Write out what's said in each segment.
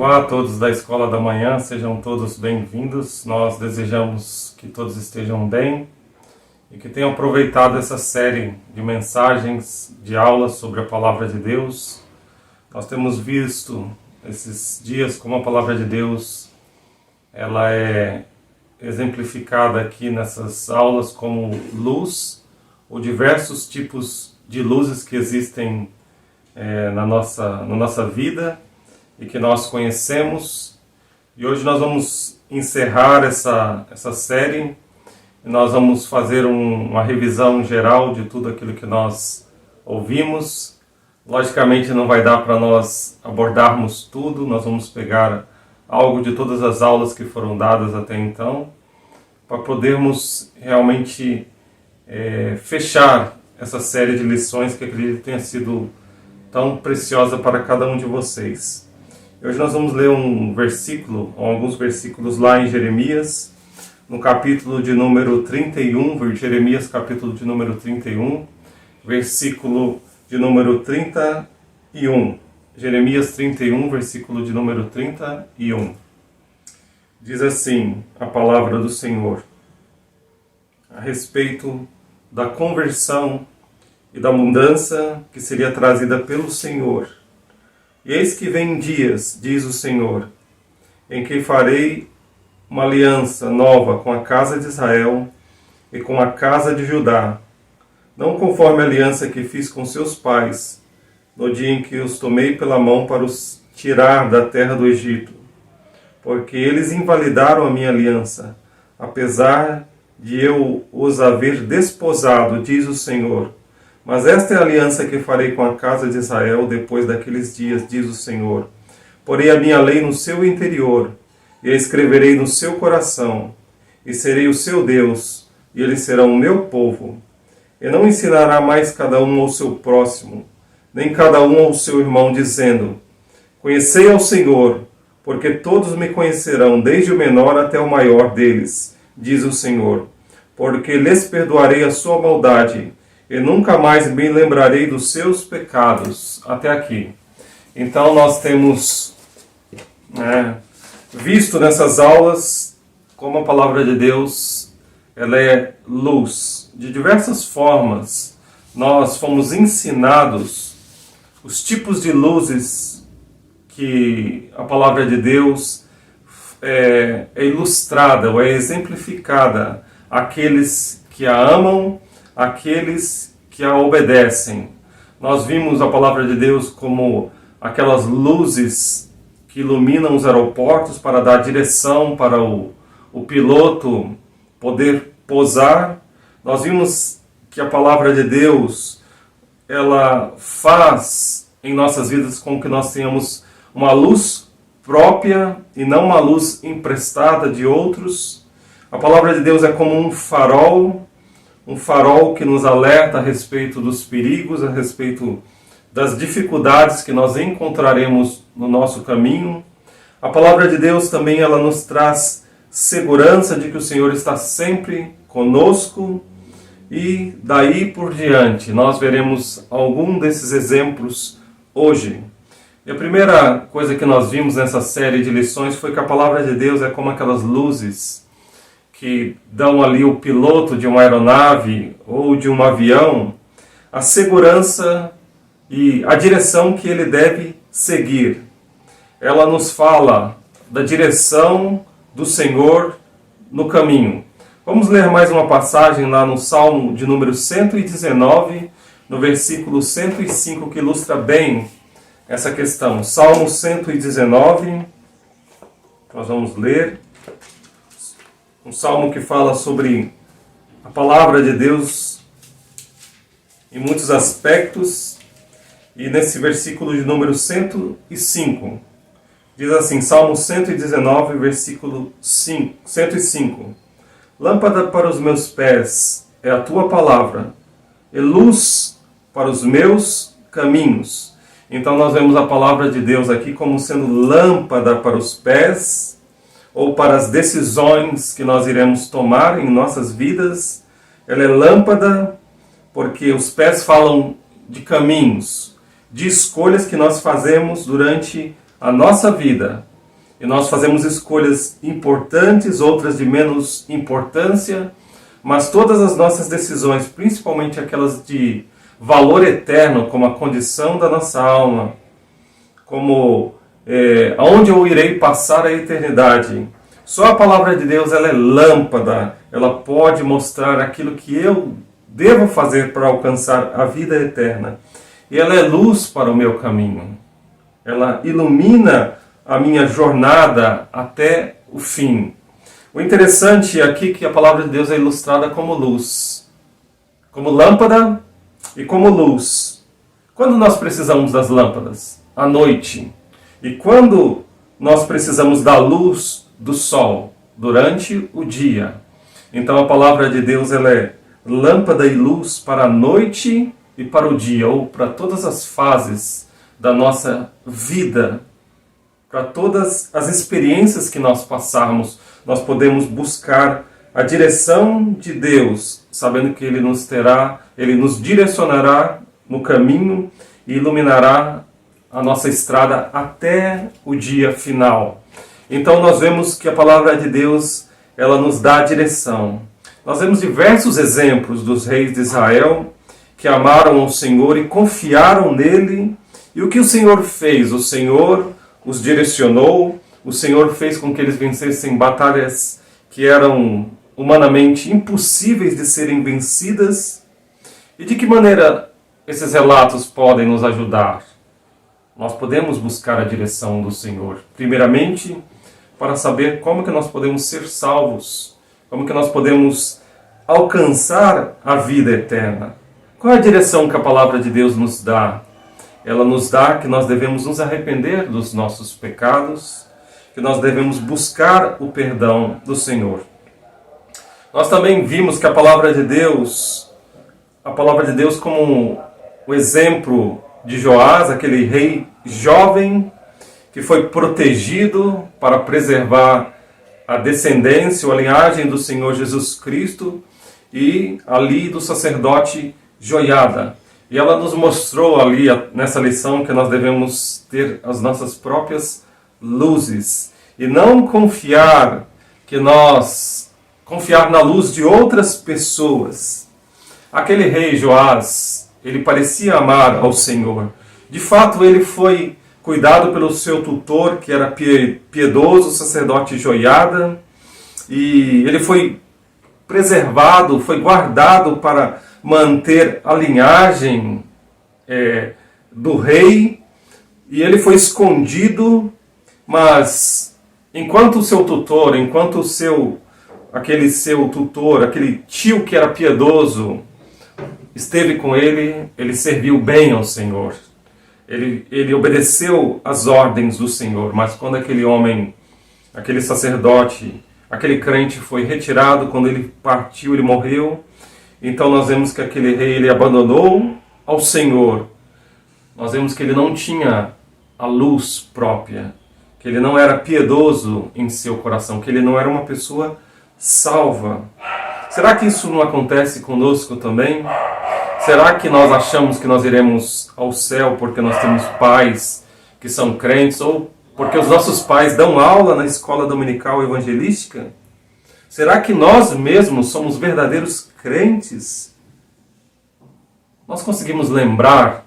Olá a todos da Escola da Manhã, sejam todos bem-vindos. Nós desejamos que todos estejam bem e que tenham aproveitado essa série de mensagens, de aulas sobre a Palavra de Deus. Nós temos visto esses dias como a Palavra de Deus ela é exemplificada aqui nessas aulas como luz, ou diversos tipos de luzes que existem na nossa vida e que nós conhecemos. E hoje nós vamos encerrar essa série e nós vamos fazer uma revisão geral de tudo aquilo que nós ouvimos. Logicamente não vai dar para nós abordarmos tudo, nós vamos pegar algo de todas as aulas que foram dadas até então, para podermos realmente fechar essa série de lições que acredito tenha sido tão preciosa para cada um de vocês. Hoje nós vamos ler um versículo, ou alguns versículos lá em Jeremias, no capítulo de número 31, Jeremias capítulo de número 31, versículo de número 31. Jeremias 31, versículo de número 31. Diz assim a palavra do Senhor, a respeito da conversão e da mudança que seria trazida pelo Senhor. E eis que vem dias, diz o Senhor, em que farei uma aliança nova com a casa de Israel e com a casa de Judá, não conforme a aliança que fiz com seus pais, no dia em que os tomei pela mão para os tirar da terra do Egito, porque eles invalidaram a minha aliança, apesar de eu os haver desposado, diz o Senhor. Mas esta é a aliança que farei com a casa de Israel depois daqueles dias, diz o Senhor. Porei a minha lei no seu interior, e a escreverei no seu coração, e serei o seu Deus, e eles serão o meu povo. E não ensinará mais cada um ao seu próximo, nem cada um ao seu irmão, dizendo: Conhecei ao Senhor, porque todos me conhecerão, desde o menor até o maior deles, diz o Senhor. Porque lhes perdoarei a sua maldade, e nunca mais me lembrarei dos seus pecados. Até aqui. Então nós temos visto nessas aulas como a palavra de Deus ela é luz. De diversas formas nós fomos ensinados os tipos de luzes que a palavra de Deus é ilustrada ou é exemplificada àqueles que a amam, aqueles que a obedecem. Nós vimos a palavra de Deus como aquelas luzes que iluminam os aeroportos para dar direção para o piloto poder pousar. Nós vimos que a palavra de Deus ela faz em nossas vidas com que nós tenhamos uma luz própria e não uma luz emprestada de outros. A palavra de Deus é como um farol que nos alerta a respeito dos perigos, a respeito das dificuldades que nós encontraremos no nosso caminho. A palavra de Deus também ela nos traz segurança de que o Senhor está sempre conosco, e daí por diante nós veremos algum desses exemplos hoje. E a primeira coisa que nós vimos nessa série de lições foi que a palavra de Deus é como aquelas luzes que dão ali o piloto de uma aeronave ou de um avião a segurança e a direção que ele deve seguir. Ela nos fala da direção do Senhor no caminho. Vamos ler mais uma passagem lá no Salmo de número 119, no versículo 105, que ilustra bem essa questão. Salmo 119, nós vamos ler. Um salmo que fala sobre a palavra de Deus em muitos aspectos. E nesse versículo de número 105, diz assim, Salmo 119, versículo 105. Lâmpada para os meus pés é a tua palavra, e luz para os meus caminhos. Então nós vemos a palavra de Deus aqui como sendo lâmpada para os pés, ou para as decisões que nós iremos tomar em nossas vidas. Ela é lâmpada porque os pés falam de caminhos, de escolhas que nós fazemos durante a nossa vida. e nós fazemos escolhas importantes, outras de menos importância, mas todas as nossas decisões, principalmente aquelas de valor eterno, como a condição da nossa alma, como aonde eu irei passar a eternidade, só a palavra de Deus ela é lâmpada, ela pode mostrar aquilo que eu devo fazer para alcançar a vida eterna. E ela é luz para o meu caminho. Ela ilumina a minha jornada até o fim. O interessante aqui é que a palavra de Deus é ilustrada como luz, como lâmpada e como luz. Quando nós precisamos das lâmpadas? À noite. E quando nós precisamos da luz do sol? Durante o dia. Então a palavra de Deus ela é lâmpada e luz para a noite e para o dia, ou para todas as fases da nossa vida, para todas as experiências que nós passarmos, nós podemos buscar a direção de Deus, sabendo que Ele nos direcionará no caminho e iluminará a nossa estrada até o dia final. Então nós vemos que a palavra de Deus, ela nos dá a direção. Nós vemos diversos exemplos dos reis de Israel que amaram o Senhor e confiaram nele. E o que o Senhor fez? O Senhor os direcionou, o Senhor fez com que eles vencessem batalhas que eram humanamente impossíveis de serem vencidas. E de que maneira esses relatos podem nos ajudar? Nós podemos buscar a direção do Senhor, primeiramente, para saber como que nós podemos ser salvos, como que nós podemos alcançar a vida eterna. Qual é a direção que a palavra de Deus nos dá? Ela nos dá que nós devemos nos arrepender dos nossos pecados, que nós devemos buscar o perdão do Senhor. Nós também vimos que a palavra de Deus como o exemplo de Joás, aquele rei jovem que foi protegido para preservar a descendência ou a linhagem do Senhor Jesus Cristo e ali do sacerdote Joiada. E ela nos mostrou ali nessa lição que nós devemos ter as nossas próprias luzes e não confiar na luz de outras pessoas. Aquele rei Joás, ele parecia amar ao Senhor. De fato, ele foi cuidado pelo seu tutor, que era piedoso, o sacerdote Joiada, e ele foi preservado, foi guardado para manter a linhagem do rei, e ele foi escondido, mas enquanto o seu tutor, aquele seu tutor, aquele tio que era piedoso, esteve com ele, ele serviu bem ao Senhor. Ele obedeceu às ordens do Senhor, mas quando aquele homem, aquele sacerdote, aquele crente foi retirado, quando ele partiu, ele morreu, então nós vemos que aquele rei ele abandonou ao Senhor. Nós vemos que ele não tinha a luz própria, que ele não era piedoso em seu coração, que ele não era uma pessoa salva. Será que isso não acontece conosco também? Será que nós achamos que nós iremos ao céu porque nós temos pais que são crentes ou porque os nossos pais dão aula na escola dominical evangelística? Será que nós mesmos somos verdadeiros crentes? Nós conseguimos lembrar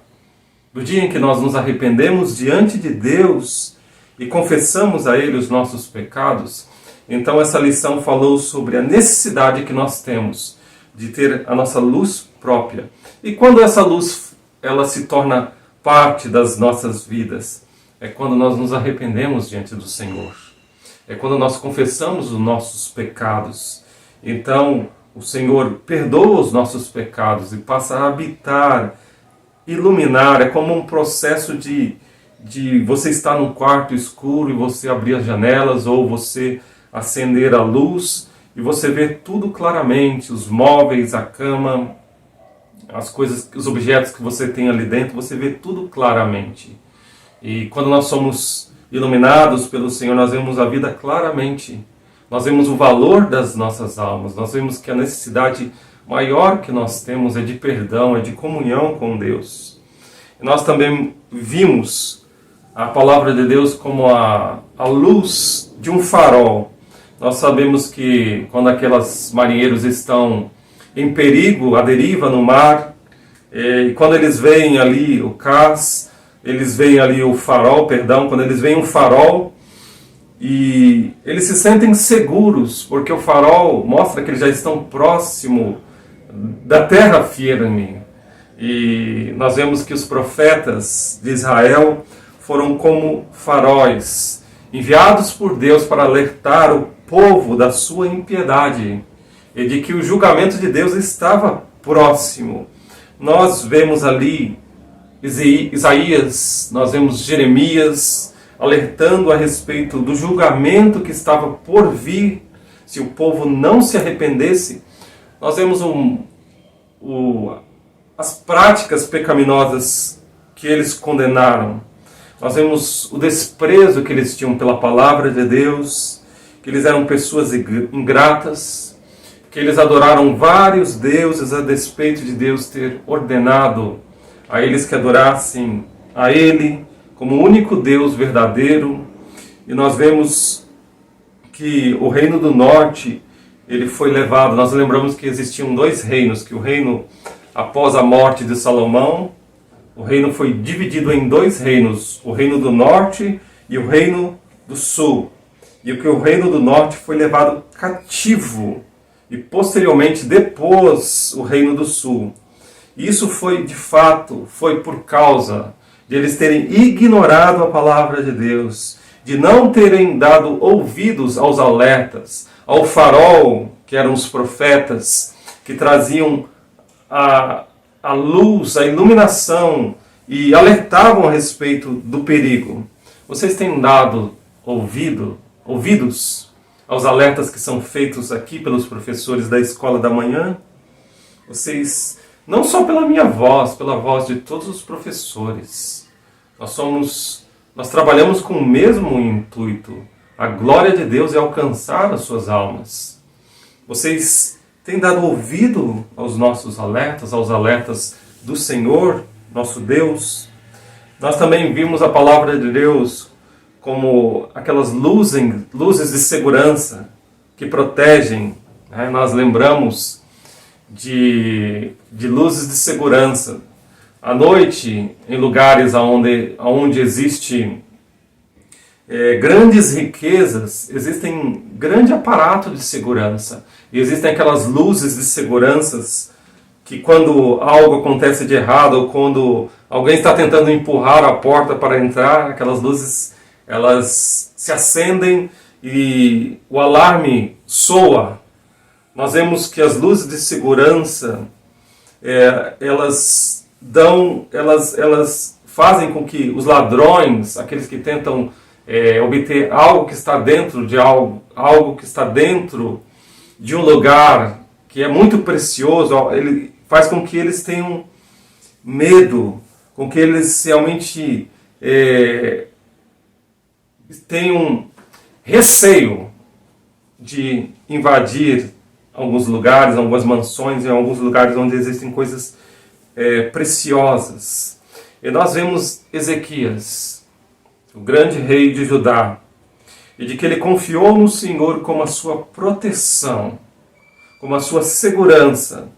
do dia em que nós nos arrependemos diante de Deus e confessamos a Ele os nossos pecados? Então essa lição falou sobre a necessidade que nós temos de ter a nossa luz própria. E quando essa luz ela se torna parte das nossas vidas, é quando nós nos arrependemos diante do Senhor. É quando nós confessamos os nossos pecados. Então o Senhor perdoa os nossos pecados e passa a habitar, iluminar. É como um processo de você estar num quarto escuro e você abrir as janelas ou você acender a luz e você ver tudo claramente, os móveis, a cama, as coisas, os objetos que você tem ali dentro, você vê tudo claramente. E quando nós somos iluminados pelo Senhor, nós vemos a vida claramente. Nós vemos o valor das nossas almas, nós vemos que a necessidade maior que nós temos é de perdão, é de comunhão com Deus. E nós também vimos a palavra de Deus como a luz de um farol. Nós sabemos que quando aqueles marinheiros estão em perigo, à deriva no mar, e quando eles veem ali o cais, eles veem ali o farol, quando eles veem um farol, e eles se sentem seguros, porque o farol mostra que eles já estão próximo da terra firme. E nós vemos que os profetas de Israel foram como faróis, enviados por Deus para alertar o povo da sua impiedade e de que o julgamento de Deus estava próximo. Nós vemos ali Isaías, nós vemos Jeremias alertando a respeito do julgamento que estava por vir se o povo não se arrependesse. Nós vemos as práticas pecaminosas que eles condenaram. Nós vemos o desprezo que eles tinham pela palavra de Deus, que eles eram pessoas ingratas, que eles adoraram vários deuses a despeito de Deus ter ordenado a eles que adorassem a Ele como o único Deus verdadeiro. E nós vemos que o reino do norte, ele foi levado. Nós lembramos que existiam dois reinos, que o reino após a morte de Salomão, o reino foi dividido em dois reinos, o reino do norte e o reino do sul. E que o reino do norte foi levado cativo e posteriormente depois o reino do sul. Isso foi de fato, foi por causa de eles terem ignorado a palavra de Deus, de não terem dado ouvidos aos alertas, ao farol, que eram os profetas, que traziam a luz, a iluminação e alertavam a respeito do perigo. Vocês têm dado ouvidos aos alertas que são feitos aqui pelos professores da Escola da Manhã? Vocês, não só pela minha voz, pela voz de todos os professores, nós trabalhamos com o mesmo intuito. A glória de Deus é alcançar as suas almas. Vocês têm dado ouvido aos nossos alertas, aos alertas do Senhor, nosso Deus? Nós também vimos a palavra de Deus como aquelas luzes de segurança que protegem. Nós lembramos de luzes de segurança. À noite, em lugares onde existe grandes riquezas, existem grande aparato de segurança. E existem aquelas luzes de seguranças que quando algo acontece de errado ou quando alguém está tentando empurrar a porta para entrar, aquelas luzes elas se acendem e o alarme soa. Nós vemos que as luzes de segurança elas fazem com que os ladrões, aqueles que tentam obter algo que está dentro de algo que está dentro de um lugar que é muito precioso, ele faz com que eles tenham medo, com que eles realmente tenham receio de invadir alguns lugares, algumas mansões, em alguns lugares onde existem coisas preciosas. E nós vemos Ezequias, o grande rei de Judá, e de que ele confiou no Senhor como a sua proteção, como a sua segurança.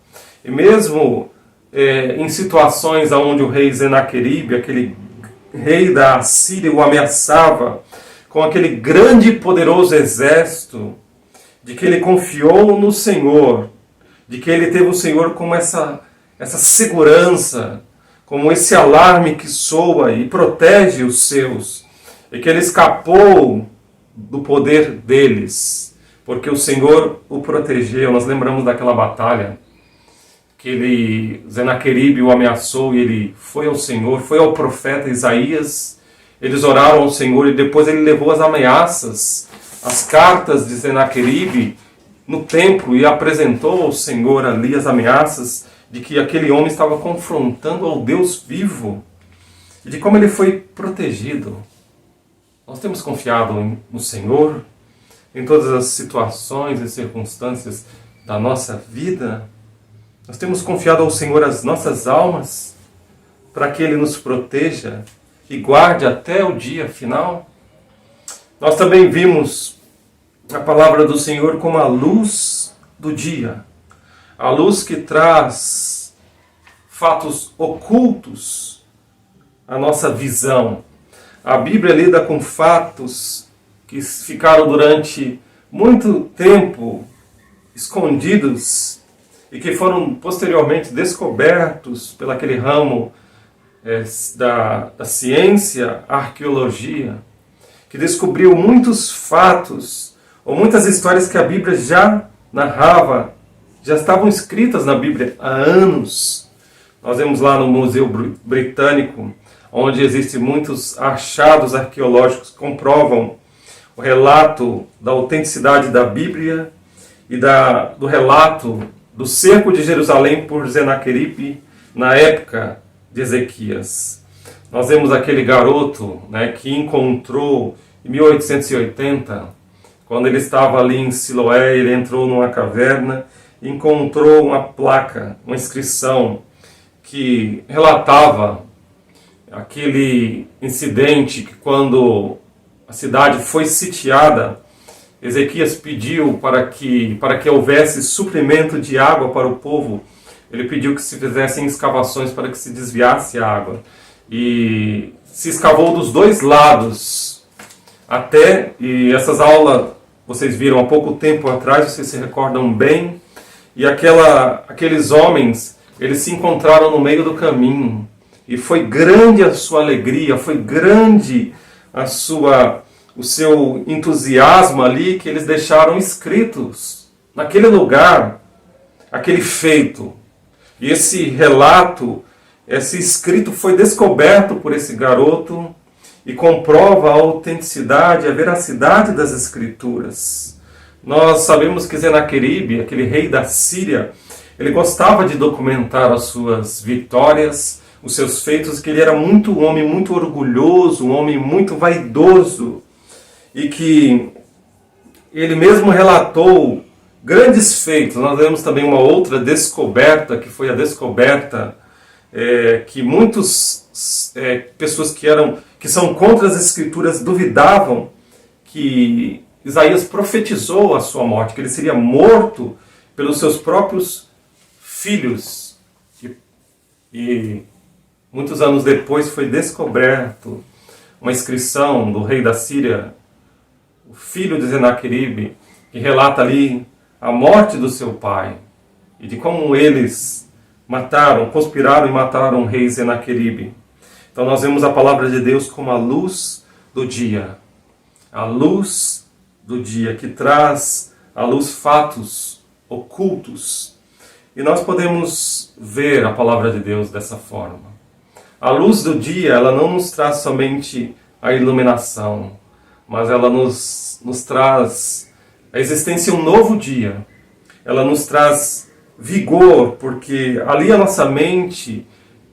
E mesmo em situações onde o rei Senaqueribe, aquele rei da Assíria, o ameaçava com aquele grande e poderoso exército, de que ele confiou no Senhor, de que ele teve o Senhor como essa segurança, como esse alarme que soa e protege os seus, e que ele escapou do poder deles, porque o Senhor o protegeu. Nós lembramos daquela batalha que Senaqueribe o ameaçou e ele foi ao Senhor, foi ao profeta Isaías, eles oraram ao Senhor e depois ele levou as ameaças, as cartas de Senaqueribe no templo e apresentou ao Senhor ali as ameaças de que aquele homem estava confrontando ao Deus vivo e de como ele foi protegido. Nós temos confiado no Senhor em todas as situações e circunstâncias da nossa vida. Nós temos confiado ao Senhor as nossas almas para que Ele nos proteja e guarde até o dia final. Nós também vimos a palavra do Senhor como a luz do dia, a luz que traz fatos ocultos à nossa visão. A Bíblia lida com fatos que ficaram durante muito tempo escondidos e que foram posteriormente descobertos pelo aquele ramo da ciência, arqueologia, que descobriu muitos fatos ou muitas histórias que a Bíblia já narrava, já estavam escritas na Bíblia há anos. Nós vemos lá no Museu Britânico, onde existem muitos achados arqueológicos que comprovam o relato da autenticidade da Bíblia e do relato do cerco de Jerusalém por Senaqueribe na época de Ezequias. Nós vemos aquele garoto, que encontrou em 1880, quando ele estava ali em Siloé, ele entrou numa caverna e encontrou uma placa, uma inscrição que relatava aquele incidente que, quando a cidade foi sitiada, Ezequias pediu para que houvesse suprimento de água para o povo. Ele pediu que se fizessem escavações para que se desviasse a água. E se escavou dos dois lados. E essas aulas vocês viram há pouco tempo atrás, vocês se recordam bem. E aqueles homens, eles se encontraram no meio do caminho. E foi grande a sua alegria, foi grande o seu entusiasmo ali, que eles deixaram escritos naquele lugar, aquele feito. E esse relato, esse escrito foi descoberto por esse garoto e comprova a autenticidade, a veracidade das Escrituras. Nós sabemos que Senaqueribe, aquele rei da Síria, ele gostava de documentar as suas vitórias, os seus feitos, que ele era um homem muito orgulhoso, um homem muito vaidoso, e que ele mesmo relatou grandes feitos. Nós vemos também uma outra descoberta, que foi a descoberta que muitas pessoas que são contra as Escrituras duvidavam que Isaías profetizou a sua morte, que ele seria morto pelos seus próprios filhos. E muitos anos depois foi descoberto uma inscrição do rei da Síria, o filho de Senaqueribe, que relata ali a morte do seu pai e de como eles conspiraram e mataram o rei Senaqueribe. Então nós vemos a palavra de Deus como a luz do dia. A luz do dia que traz à luz fatos ocultos. E nós podemos ver a palavra de Deus dessa forma. A luz do dia, ela não nos traz somente a iluminação, mas ela nos traz a existência de um novo dia. Ela nos traz vigor, porque ali a nossa mente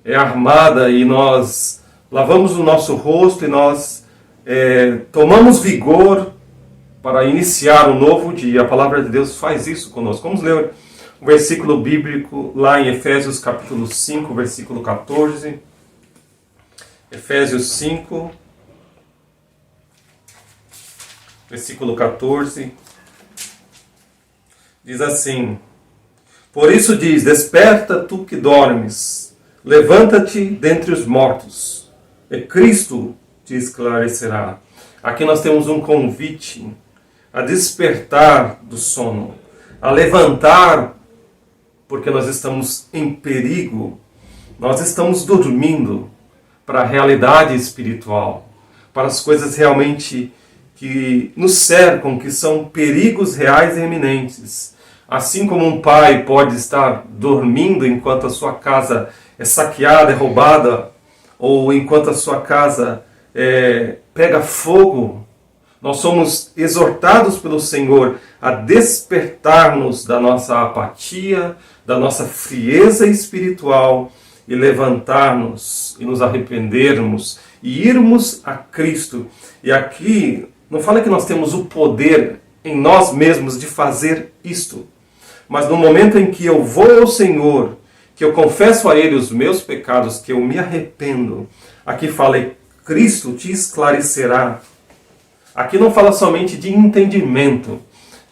é armada e nós lavamos o nosso rosto e nós tomamos vigor para iniciar um novo dia. A palavra de Deus faz isso conosco. Vamos ler um versículo bíblico lá em Efésios capítulo 5, versículo 14. Efésios 5, versículo 14. Diz assim: Por isso diz, desperta tu que dormes, levanta-te dentre os mortos, e Cristo te esclarecerá. Aqui nós temos um convite a despertar do sono, a levantar, porque nós estamos em perigo, nós estamos dormindo para a realidade espiritual, para as coisas realmente que nos cercam, que são perigos reais e iminentes. Assim como um pai pode estar dormindo enquanto a sua casa é saqueada, é roubada, ou enquanto a sua casa pega fogo, nós somos exortados pelo Senhor a despertarmos da nossa apatia, da nossa frieza espiritual e levantarmos e nos arrependermos e irmos a Cristo. E aqui não fala que nós temos o poder em nós mesmos de fazer isto, mas no momento em que eu vou ao Senhor, que eu confesso a Ele os meus pecados, que eu me arrependo, aqui fala, Cristo te esclarecerá. Aqui não fala somente de entendimento,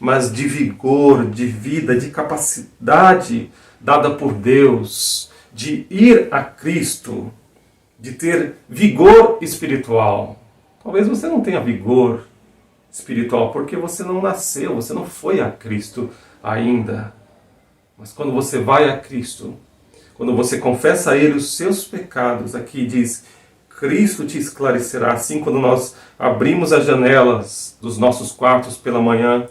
mas de vigor, de vida, de capacidade dada por Deus, de ir a Cristo, de ter vigor espiritual. Talvez você não tenha vigor espiritual porque você não nasceu, você não foi a Cristo ainda. Mas quando você vai a Cristo, quando você confessa a Ele os seus pecados, aqui diz, Cristo te esclarecerá. Assim, quando nós abrimos as janelas dos nossos quartos pela manhã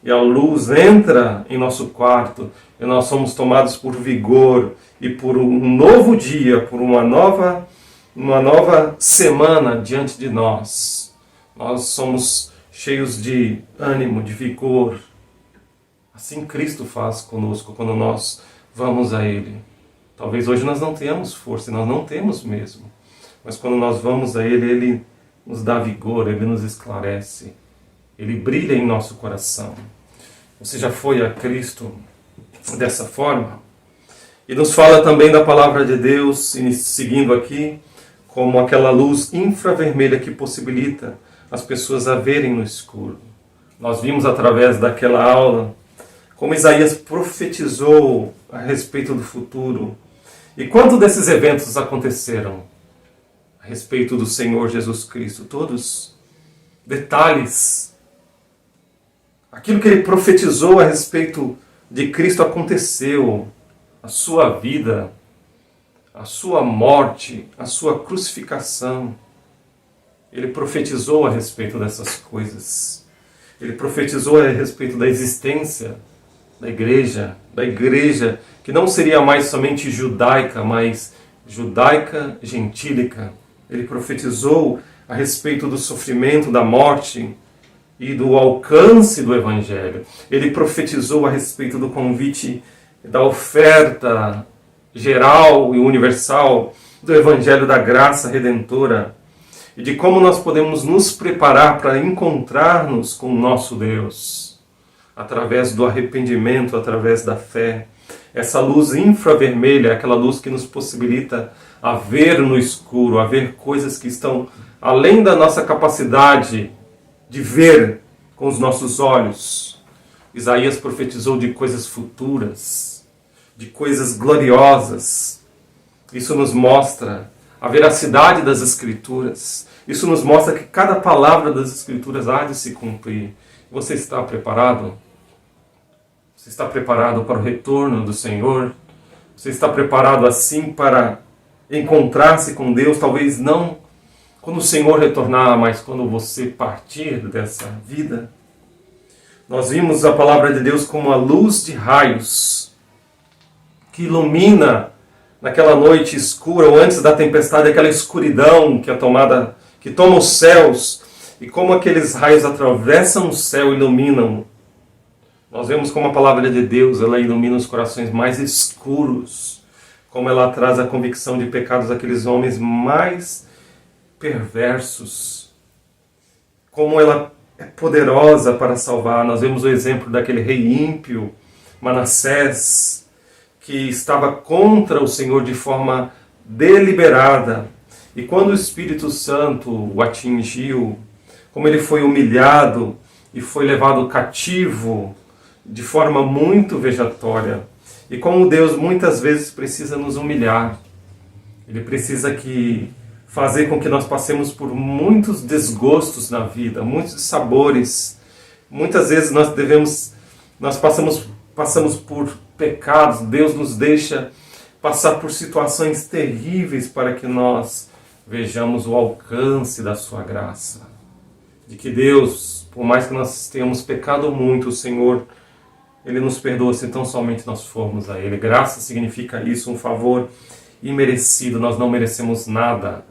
e a luz entra em nosso quarto e nós somos tomados por vigor e por um novo dia, por uma nova semana diante de nós. Nós somos cheios de ânimo, de vigor. Assim Cristo faz conosco quando nós vamos a Ele. Talvez hoje nós não tenhamos força, nós não temos mesmo. Mas quando nós vamos a Ele, Ele nos dá vigor, Ele nos esclarece. Ele brilha em nosso coração. Você já foi a Cristo dessa forma? E nos fala também da palavra de Deus, seguindo aqui, como aquela luz infravermelha que possibilita as pessoas a verem no escuro. Nós vimos através daquela aula como Isaías profetizou a respeito do futuro. E quantos desses eventos aconteceram a respeito do Senhor Jesus Cristo? Todos detalhes. Aquilo que ele profetizou a respeito de Cristo aconteceu. A sua vida, a sua morte, a sua crucificação. Ele profetizou a respeito dessas coisas. Ele profetizou a respeito da existência da igreja que não seria mais somente judaica, mas judaica gentílica. Ele profetizou a respeito do sofrimento, da morte e do alcance do Evangelho. Ele profetizou a respeito do convite, da oferta geral e universal do Evangelho da graça redentora e de como nós podemos nos preparar para encontrar-nos com o nosso Deus através do arrependimento, através da fé. Essa luz infravermelha é aquela luz que nos possibilita a ver no escuro, a ver coisas que estão além da nossa capacidade de ver com os nossos olhos. Isaías profetizou de coisas futuras, de coisas gloriosas. Isso nos mostra a veracidade das Escrituras. Isso nos mostra que cada palavra das Escrituras há de se cumprir. Você está preparado? Você está preparado para o retorno do Senhor? Você está preparado assim para encontrar-se com Deus? Talvez não quando o Senhor retornar, mas quando você partir dessa vida. Nós vimos a palavra de Deus como a luz de raios que ilumina naquela noite escura ou antes da tempestade, aquela escuridão que toma os céus, e como aqueles raios atravessam o céu e iluminam. Nós vemos como a palavra de Deus, ela ilumina os corações mais escuros, como ela traz a convicção de pecados daqueles homens mais perversos, como ela é poderosa para salvar. Nós vemos o exemplo daquele rei ímpio, Manassés, que estava contra o Senhor de forma deliberada. E quando o Espírito Santo o atingiu, como ele foi humilhado e foi levado cativo de forma muito vejatória. E como Deus muitas vezes precisa nos humilhar. Ele precisa fazer com que nós passemos por muitos desgostos na vida, muitos sabores. Muitas vezes nós passamos por pecados, Deus nos deixa passar por situações terríveis para que nós vejamos o alcance da sua graça. De que Deus, por mais que nós tenhamos pecado muito, o Senhor, Ele nos perdoa se tão somente nós formos a Ele. Graça significa isso, um favor imerecido. Nós não merecemos nada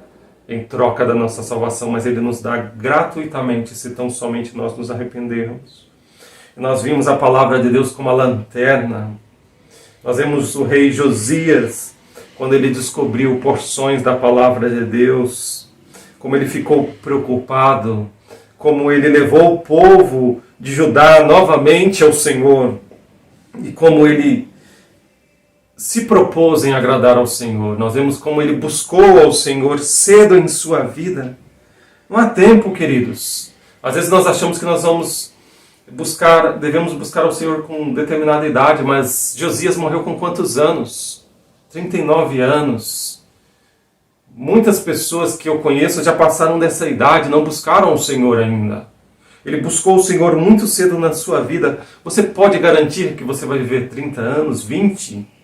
em troca da nossa salvação, mas Ele nos dá gratuitamente se tão somente nós nos arrependermos. Nós vimos a palavra de Deus como a lanterna. Nós vemos o rei Josias, quando ele descobriu porções da palavra de Deus, como ele ficou preocupado, como ele levou o povo de Judá novamente ao Senhor, e como ele se propôs em agradar ao Senhor. Nós vemos como ele buscou ao Senhor cedo em sua vida. Não há tempo, queridos. Às vezes nós achamos que nós devemos buscar ao Senhor com determinada idade, mas Josias morreu com quantos anos? 39 anos. Muitas pessoas que eu conheço já passaram dessa idade, não buscaram o Senhor ainda. Ele buscou o Senhor muito cedo na sua vida. Você pode garantir que você vai viver 30 anos, 20?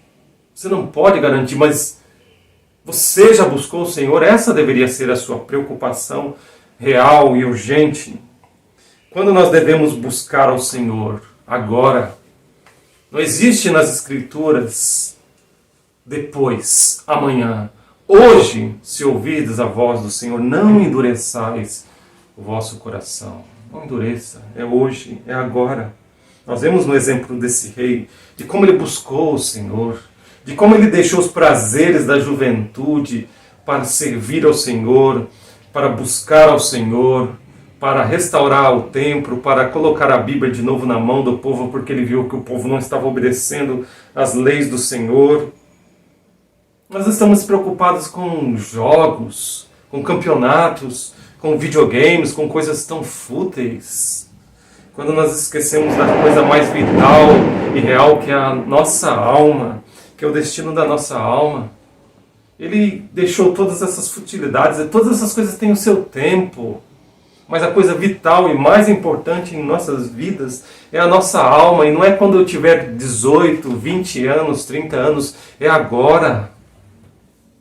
Você não pode garantir, mas você já buscou o Senhor? Essa deveria ser a sua preocupação real e urgente. Quando nós devemos buscar ao Senhor? Agora. Não existe nas Escrituras depois, amanhã. Hoje, se ouvirdes a voz do Senhor, não endureçais o vosso coração. Não endureça. É hoje, é agora. Nós vemos no exemplo desse rei, de como ele buscou o Senhor, de como ele deixou os prazeres da juventude para servir ao Senhor, para buscar ao Senhor, para restaurar o templo, para colocar a Bíblia de novo na mão do povo, porque ele viu que o povo não estava obedecendo às leis do Senhor. Nós estamos preocupados com jogos, com campeonatos, com videogames, com coisas tão fúteis. Quando nós esquecemos da coisa mais vital e real, que é a nossa alma, que é o destino da nossa alma. Ele deixou todas essas futilidades, e todas essas coisas têm o seu tempo. Mas a coisa vital e mais importante em nossas vidas é a nossa alma. E não é quando eu tiver 18, 20 anos, 30 anos, é agora.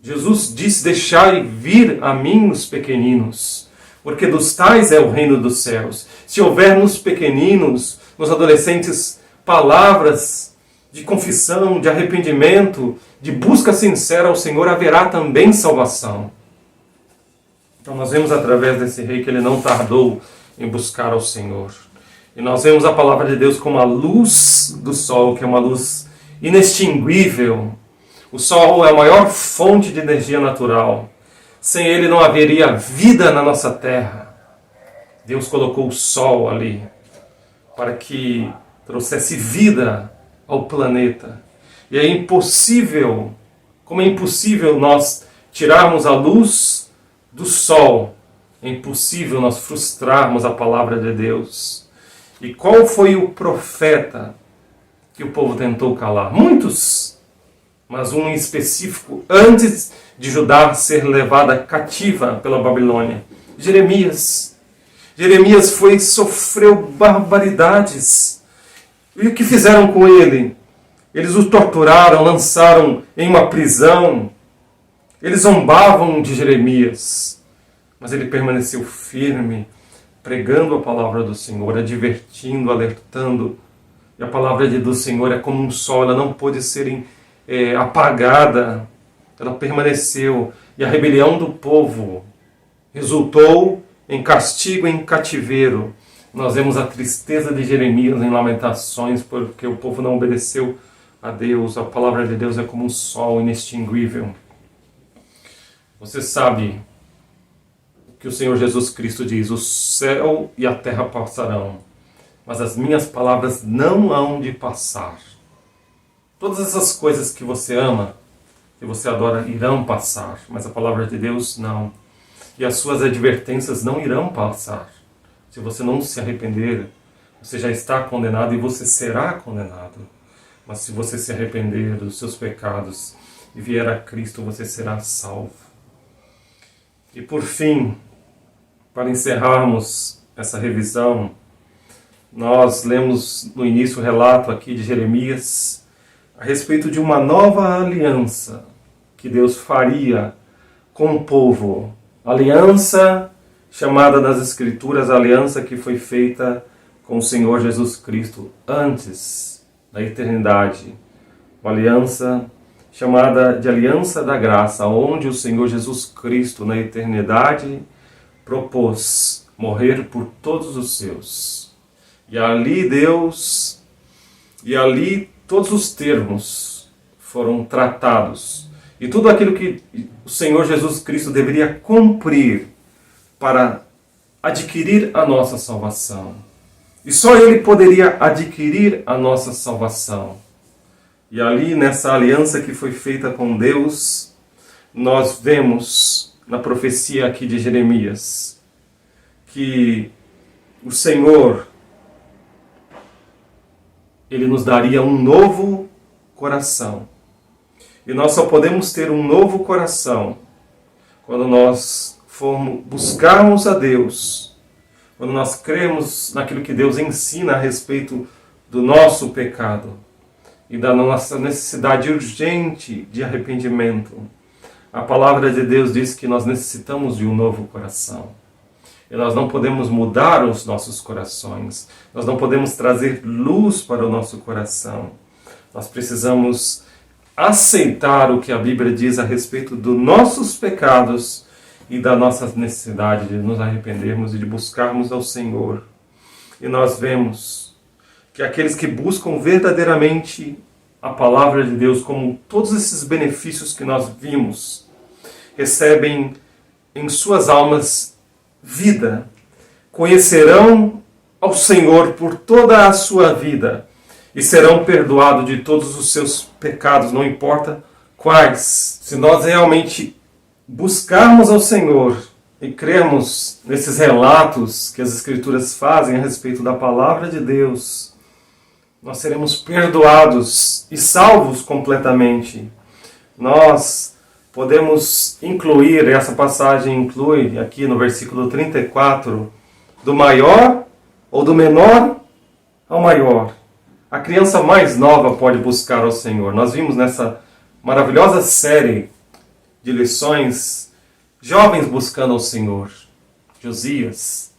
Jesus disse: deixai vir a mim os pequeninos, porque dos tais é o reino dos céus. Se houver nos pequeninos, nos adolescentes, palavras de confissão, de arrependimento, de busca sincera ao Senhor, haverá também salvação. Então nós vemos através desse rei que ele não tardou em buscar ao Senhor. E nós vemos a palavra de Deus como a luz do sol, que é uma luz inextinguível. O sol é a maior fonte de energia natural. Sem ele não haveria vida na nossa terra. Deus colocou o sol ali para que trouxesse vida ao planeta. E é impossível, como é impossível nós tirarmos a luz do sol, é impossível nós frustrarmos a palavra de Deus. E qual foi o profeta que o povo tentou calar? Muitos, mas um em específico, antes de Judá ser levada cativa pela Babilônia. Jeremias. Jeremias sofreu barbaridades. E o que fizeram com ele? Eles o torturaram, lançaram em uma prisão. Eles zombavam de Jeremias, mas ele permaneceu firme, pregando a palavra do Senhor, advertindo, alertando. E a palavra do Senhor é como um sol, ela não pôde ser apagada, ela permaneceu. E a rebelião do povo resultou em castigo, em cativeiro. Nós vemos a tristeza de Jeremias em Lamentações, porque o povo não obedeceu a Deus. A palavra de Deus é como um sol inextinguível. Você sabe o que o Senhor Jesus Cristo diz: o céu e a terra passarão, mas as minhas palavras não hão de passar. Todas essas coisas que você ama, que você adora, irão passar, mas a palavra de Deus não. E as suas advertências não irão passar. Se você não se arrepender, você já está condenado e você será condenado. Mas se você se arrepender dos seus pecados e vier a Cristo, você será salvo. E por fim, para encerrarmos essa revisão, nós lemos no início o relato aqui de Jeremias a respeito de uma nova aliança que Deus faria com o povo. Aliança chamada nas Escrituras, a aliança que foi feita com o Senhor Jesus Cristo antes da eternidade. Uma aliança chamada de Aliança da Graça, onde o Senhor Jesus Cristo, na eternidade, propôs morrer por todos os seus. E ali todos os termos foram tratados. E tudo aquilo que o Senhor Jesus Cristo deveria cumprir para adquirir a nossa salvação. E só Ele poderia adquirir a nossa salvação. E ali, nessa aliança que foi feita com Deus, nós vemos na profecia aqui de Jeremias que o Senhor, Ele nos daria um novo coração. E nós só podemos ter um novo coração quando nós buscarmos a Deus, quando nós cremos naquilo que Deus ensina a respeito do nosso pecado e da nossa necessidade urgente de arrependimento. A palavra de Deus diz que nós necessitamos de um novo coração. E nós não podemos mudar os nossos corações. Nós não podemos trazer luz para o nosso coração. Nós precisamos aceitar o que a Bíblia diz a respeito dos nossos pecados e da nossa necessidade de nos arrependermos e de buscarmos ao Senhor. E nós vemos que aqueles que buscam verdadeiramente a palavra de Deus, como todos esses benefícios que nós vimos, recebem em suas almas vida, conhecerão ao Senhor por toda a sua vida e serão perdoados de todos os seus pecados, não importa quais. Se nós realmente buscarmos ao Senhor e cremos nesses relatos que as Escrituras fazem a respeito da palavra de Deus, nós seremos perdoados e salvos completamente. Nós podemos incluir, essa passagem inclui aqui no versículo 34, do maior ou do menor ao maior. A criança mais nova pode buscar ao Senhor. Nós vimos nessa maravilhosa série de lições jovens buscando ao Senhor. Josias.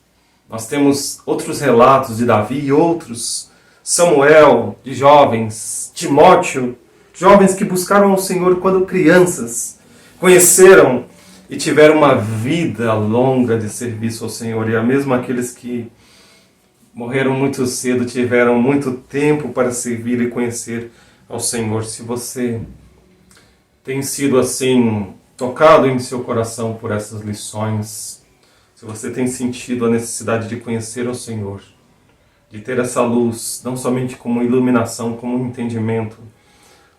Nós temos outros relatos de Davi e outros. Samuel, de jovens. Timóteo, jovens que buscaram ao Senhor quando crianças. Conheceram e tiveram uma vida longa de serviço ao Senhor. E mesmo aqueles que morreram muito cedo, tiveram muito tempo para servir e conhecer ao Senhor. Se você tem sido assim, tocado em seu coração por essas lições, se você tem sentido a necessidade de conhecer ao Senhor, de ter essa luz, não somente como iluminação, como entendimento,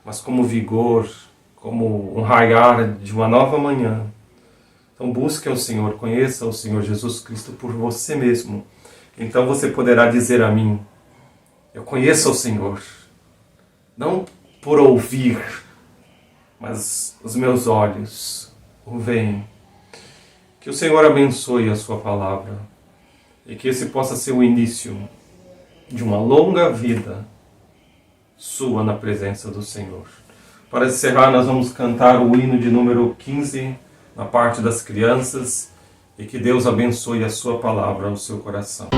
mas como vigor, como um raiar de uma nova manhã. Então busque ao Senhor, conheça o Senhor Jesus Cristo por você mesmo. Então você poderá dizer a mim, eu conheço o Senhor, não por ouvir, mas os meus olhos o veem. Que o Senhor abençoe a sua palavra e que esse possa ser o início de uma longa vida sua na presença do Senhor. Para encerrar, nós vamos cantar o hino de número 15, na parte das crianças, e que Deus abençoe a sua palavra no seu coração.